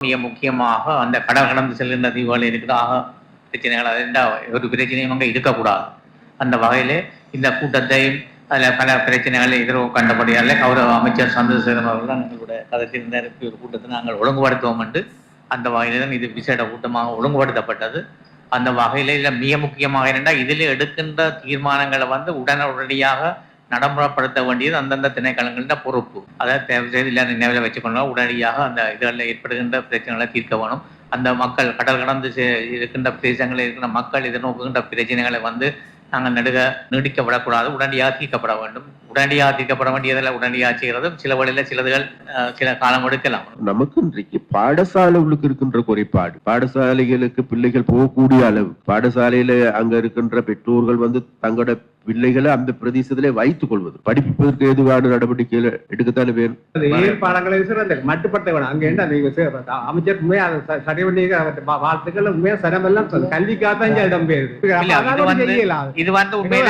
மிக முக்கியமாக அந்த கடல் கடந்து செல்கின்ற தீவுகள் இருக்கிறாக பிரச்சனைகள் ஒரு பிரச்சனையும் அங்கே இருக்கக்கூடாது. அந்த வகையிலே இந்த கூட்டத்தையும் அதில் பல பிரச்சனைகளை எதிர்வு கண்டபடியால் கௌரவ அமைச்சர் சந்திரசேகரன் அவர்கள் எங்களுடைய கதைத்திருந்த ஒரு கூட்டத்தை நாங்கள் ஒழுங்குபடுத்துவோம் என்று அந்த வகையில் தான் இது விசேட கூட்டமாக ஒழுங்குபடுத்தப்பட்டது. அந்த வகையில் இதில் மிக முக்கியமாக என்னென்றால் இதில் எடுக்கின்ற தீர்மானங்களை உடனடியாக நடைமுறைப்படுத்த வேண்டியது அந்தந்த திணைக்களங்களின் பொறுப்பு. அதை தேவை செய்து இல்லை நினைவில் வச்சுக்கொண்டா உடனடியாக அந்த இதுகளில் ஏற்படுகின்ற பிரச்சனைகளை தீர்க்க வேணும். அந்த மக்கள் கடல் கடந்து இருக்கின்ற பிரதேசங்களில் இருக்கிற மக்கள் எதிர்நோக்குகின்ற பிரச்சனைகளை நாங்கள் நீடிக்க விடக்கூடாது, உடனடியாக தீர்க்கப்பட வேண்டும். உடனடியாக தீர்க்கப்பட வேண்டியதில் உடனடியாக செய்கிறது சில வழியில் சிலதுகள் சில காலம் எடுக்கலாம். நமக்கு இன்றைக்கு பாடசாலைகளுக்கு இருக்கின்ற குறைபாடு, பாடசாலைகளுக்கு பிள்ளைகள் போகக்கூடிய அளவு, பாடசாலையில அங்க இருக்கின்ற பெற்றோர்கள் தங்களோட பிள்ளைகளை அந்த பிரதேசத்திலே வைத்துக் கொள்வது, படிப்பதற்கு ஏதுவான நடவடிக்கைகளை எடுக்கத்தானே வேணும். பாடங்களை மட்டுப்பட்ட வேணும். அங்க அமைச்சர் சரி பண்ணி வாழ்த்துக்கள் உண்மையா சரமெல்லாம் கல்விக்காக இடம் பெயர் இது உண்மையில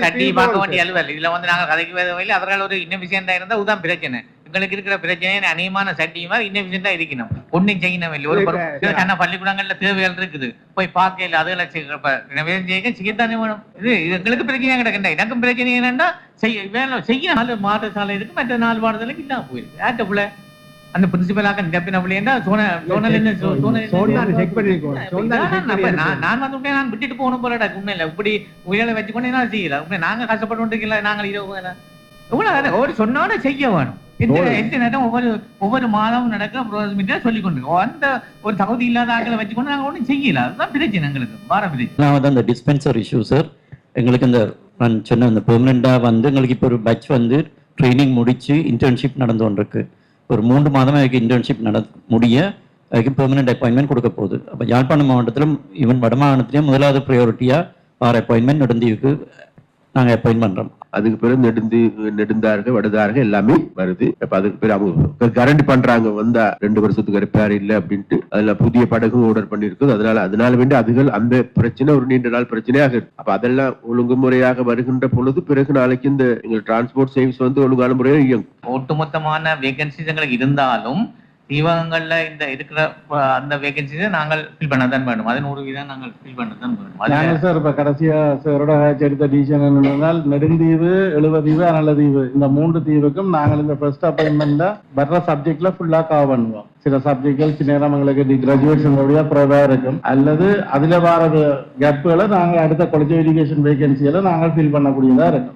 சட்டி பார்க்க வேண்டிய அலுவல். இதுல நாங்க கதைக்கு வேதவையில் அவர்கள் ஒரு இன்னும் விஷயம் தான் இருந்தா உதான் பிரச்சனை. எங்களுக்கு இருக்கிற பிரச்சனை அநேகமான சட்டியுமா இன்னும் விஷயம் தான் இருக்கணும். ஒன்னும் செய்யணும் இல்லை. ஒரு பள்ளிக்கூடங்கள்ல தேவைகள் இருக்குது, போய் பார்க்கல அதுகளை செய்யத்தானே வேணும். இது எங்களுக்கு பிரச்சனையா கிடக்கின்ற எனக்கும் பிரச்சனை என்னன்னா செய்ய 4 மாதசாலை இருக்கு, மற்ற 4 பாடசாலைக்கு இல்லாம போயிருக்கு. ஆட்டப்புல அந்த பிரின்சிபலாக நான் விட்டுட்டு போகணும் போல உண்மையில இப்படி உயரை வச்சுக்கொண்டு என்ன செய்யல. நாங்க கஷ்டப்பட்டு நாங்கள் ஒரு சொன்னோட செய்ய வேணும். எந்த நேரம் ஒவ்வொரு மாதமும் நடக்க சொல்லிக் கொண்டு அந்த ஒரு தகுதி இல்லாத ஆட்களை வச்சுக்கொண்டு நாங்க ஒன்றும் செய்யல. அதுதான் பிரச்சனை எங்களுக்கு வார பிரச்சனை. அந்த டிஸ்பென்சர் இஷ்யூ சார், எங்களுக்கு இந்த நான் சொன்ன இந்த பெர்மனண்டா எங்களுக்கு இப்போ ஒரு பேட்ச் ட்ரைனிங் முடிச்சு இன்டர்ன்ஷிப் நடந்து கொண்டிருக்கு. ஒரு 3 மாதம் அதுக்கு இன்டர்ன்ஷிப் முடிய அதுக்கு பெர்மனன்ட் அப்பாயின்மெண்ட் கொடுக்க போகுது. அப்போ யாழ்ப்பாணம் மாவட்டத்திலும் ஈவன் வடமாகாணத்திலையும் முதலாவது ப்ரையாரிட்டியாக வார அப்பாயின்மெண்ட் நெடுந்தீவுக்கு நாங்கள் அப்பாயின்ட் பண்ணுறோம். அதுக்கு பிறகு நெடுந்தார்கள் வடதார்கள் எல்லாமே வருது. அப்ப அதுக்கு பிறகு அவங்க கரண்ட் பண்றாங்க 2 வருஷத்துக்கு ரிப்பேர் இல்லை அப்படின்ட்டு அதுல புதிய படகு ஆர்டர் பண்ணிருக்கு. அதனால வேண்டி அதுகள் அந்த பிரச்சனை ஒரு நீண்ட நாள் பிரச்சனையாக இருக்கு. அப்ப அதெல்லாம் ஒழுங்குமுறையாக வருகின்ற பொழுது பிறகு நாளைக்கு இந்த எங்க டிரான்ஸ்போர்ட் சர்வீஸ் ஒழுங்கான முறையாக இயங்கும். ஒட்டுமொத்தமான வேகன்சிஸ் எங்களுக்கு இருந்தாலும் தீவகங்கள்ல இந்த இருக்கிற அந்த வேகன்சிஸை நாங்கள் ஃபில் பண்ண தான் வேணும். அது 100% நாங்கள் ஃபில் பண்ண தான் வேணும். சார் இப்ப கடைசியா சாரோட எடுத்த டிசிஷன் என்னென்னால் நெடுந்தீவு, எழுவதீவு, அனலதீவு இந்த 3 தீவுக்கும் நாங்கள் இந்த ஃபர்ஸ்ட் அப்பாயின்மெண்ட்ல வர்ற சப்ஜெக்ட்ல ஃபுல்லா கவர் பண்ணுவோம். சில சப்ஜெக்ட்கள் சில நேரம் எங்களுக்கு கிராஜுவேஷன் ப்ரிவா இருக்கும், அல்லது அதுல வர கேப்புகளை நாங்கள் அடுத்த காலேஜ் எஜுகேஷன் வேகன்சியில நாங்கள் ஃபில் பண்ணக்கூடியதா இருக்கும்.